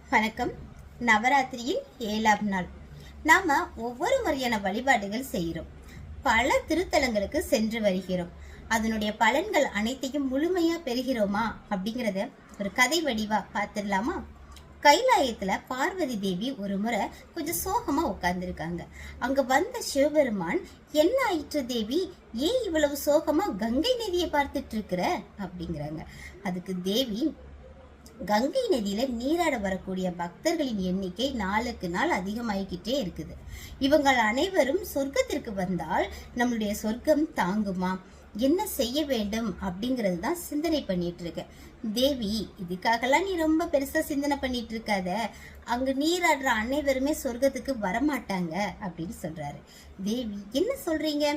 வணக்கம். நவராத்திரியின் 7ஆம் நாள். நாம ஒவ்வொரு முறையான வழிபாடுகள் செய்கிறோம். பல திருத்தலங்களுக்கு சென்று வருகிறோம். அதனுடைய பலன்கள் அனைத்தையும் முழுமையா பெறுகிறோமா அப்படிங்கறத ஒரு கதை வடிவா பார்த்துடலாமா? கைலாயத்துல பார்வதி தேவி ஒரு முறை கொஞ்சம் சோகமா உட்கார்ந்துருக்காங்க. அங்க வந்த சிவபெருமான், என்ன ஆயிற்று தேவி, ஏன் இவ்வளவு சோகமா கங்கை நதியை பார்த்துட்டு இருக்கிற அப்படிங்கிறாங்க. அதுக்கு தேவி, கங்கை நதியில நீராட வரக்கூடிய பக்தர்களின் எண்ணிக்கை நாளுக்கு நாள் அதிகமாகிக்கிட்டே இருக்குது. இவங்கள் அனைவரும் சொர்க்கத்திற்கு வந்தால் நம்மளுடைய சொர்க்கம் தாங்குமா, என்ன செய்ய வேண்டும் அப்படிங்கறது தான் சிந்தனை பண்ணிட்டு இருக்க. தேவி, இதுக்காகலாம் நீ ரொம்ப பெருசா சிந்தனை பண்ணிட்டு இருக்காத, அங்க நீராடுற அனைவருமே சொர்க்கத்துக்கு வரமாட்டாங்க அப்படின்னு சொல்றாரு. தேவி, என்ன சொல்றீங்க,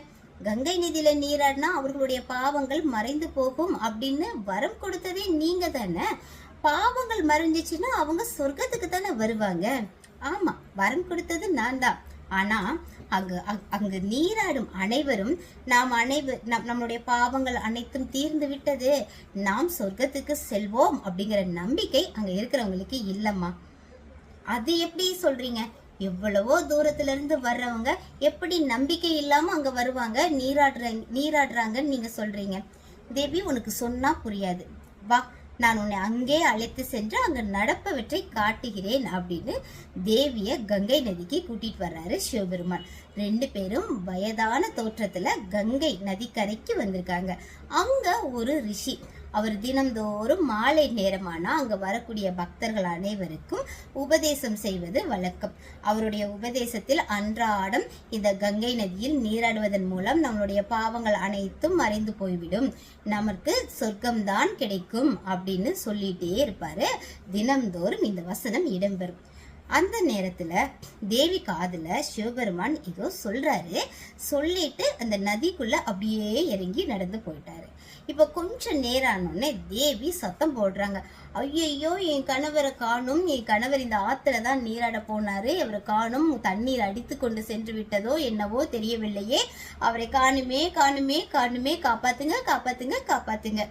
கங்கை நதியில நீராடினா அவர்களுடைய பாவங்கள் மறைந்து போகும் அப்படின்னு வரம் கொடுத்ததே நீங்க தானே, பாவங்கள் மறைஞ்சிச்சுன்னா அவங்க சொர்க்கத்துக்கு தானே வருவாங்க. ஆமா, வரம் கொடுத்தது நான் தான். ஆனா அங்கு நீராடும் அனைவரும் நம்மளுடைய பாவங்கள் அனைத்தும் தீர்ந்து விட்டது, நாம் சொர்க்கத்துக்கு செல்வோம் அப்படிங்கிற நம்பிக்கை அங்க இருக்கிறவங்களுக்கு இல்லம்மா. அது எப்படி சொல்றீங்க? எவ்வளவோ தூரத்துல இருந்து வர்றவங்க எப்படி நம்பிக்கை இல்லாம அங்க வருவாங்க, நீராடுறாங்கன்னு நீங்க சொல்றீங்க? தேவி, உனக்கு சொன்னா புரியாது, வா, நான் உன்னை அங்கே அழைத்து சென்று அங்க நடப்பவற்றை காட்டுகிறேன் அப்படின்னு தேவிய கங்கை நதிக்கு கூட்டிட்டு வர்றாரு சிவபெருமான். ரெண்டு பேரும் வயதான தோற்றத்துல கங்கை நதிக்கரைக்கு வந்திருக்காங்க. அங்க ஒரு ரிஷி, அவர் தினம்தோறும் மாலை நேரமானா அங்க வரக்கூடிய பக்தர்கள் அனைவருக்கும் உபதேசம் செய்வது வழக்கம். அவருடைய உபதேசத்தில் அன்றாடம் இந்த கங்கை நதியில் நீராடுவதன் மூலம் நம்மளுடைய பாவங்கள் அனைத்தும் மறைந்து போய்விடும், நமக்கு சொர்க்கம்தான் கிடைக்கும் அப்படின்னு சொல்லிட்டே இருப்பாரு. தினம்தோறும் இந்த வசனம் இடம்பெறும். அந்த நேரத்துல தேவி காதுல சிவபெருமான் ஏதோ சொல்றாரு. சொல்லிட்டு அந்த நதிக்குள்ள அப்படியே இறங்கி நடந்து போயிட்டாரு. இப்ப கொஞ்சம் நேரம் ஆனோடனே தேவி சத்தம் போடுறாங்க, ஐயோ, என் கணவரை காணும், என் கணவர் இந்த ஆத்துலதான் நீராட போனாரு, அவரை காணும், தண்ணீர் அடித்து கொண்டு சென்று விட்டதோ என்னவோ தெரியவில்லையே, அவரை காணுமே காணுமே காணுமே, காப்பாத்துங்க காப்பாத்துங்க காப்பாத்துங்க.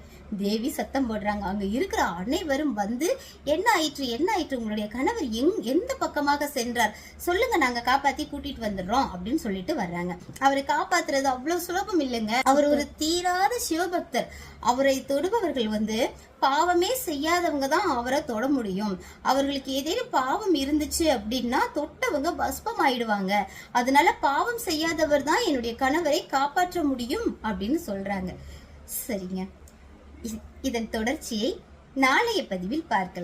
தேவி சத்தம் போடுறாங்க. அங்க இருக்கிற அனைவரும் வந்து, என்ன ஆயிற்று என்ன ஆயிற்று, உங்களுடைய கணவர் எந்த பக்கமாக சென்றார், சொல்லுங்க, நாங்க காப்பாத்தி கூட்டிட்டு வந்துடுறோம் அப்படின்னு சொல்லிட்டு வர்றாங்க. அவரை காப்பாத்துறது அவ்வளவு சுலபம் இல்லைங்க. அவர் ஒரு தீராத சிவபக்தர். அவரை தொடுபவர்கள் வந்து பாவமே செய்யாதவங்க தான் அவரை தொட முடியும். அவர்களுக்கு ஏதேனும் பாவம் இருந்துச்சு அப்படின்னா தொட்டவங்க பஸ்பம் ஆயிடுவாங்க. அதனால பாவம் செய்யாதவர் தான் என்னுடைய கணவரை காப்பாற்ற முடியும் அப்படின்னு சொல்றாங்க. சரிங்க, இதன் தொடர்ச்சியை நாளைய பதிவில் பார்க்கலாம்.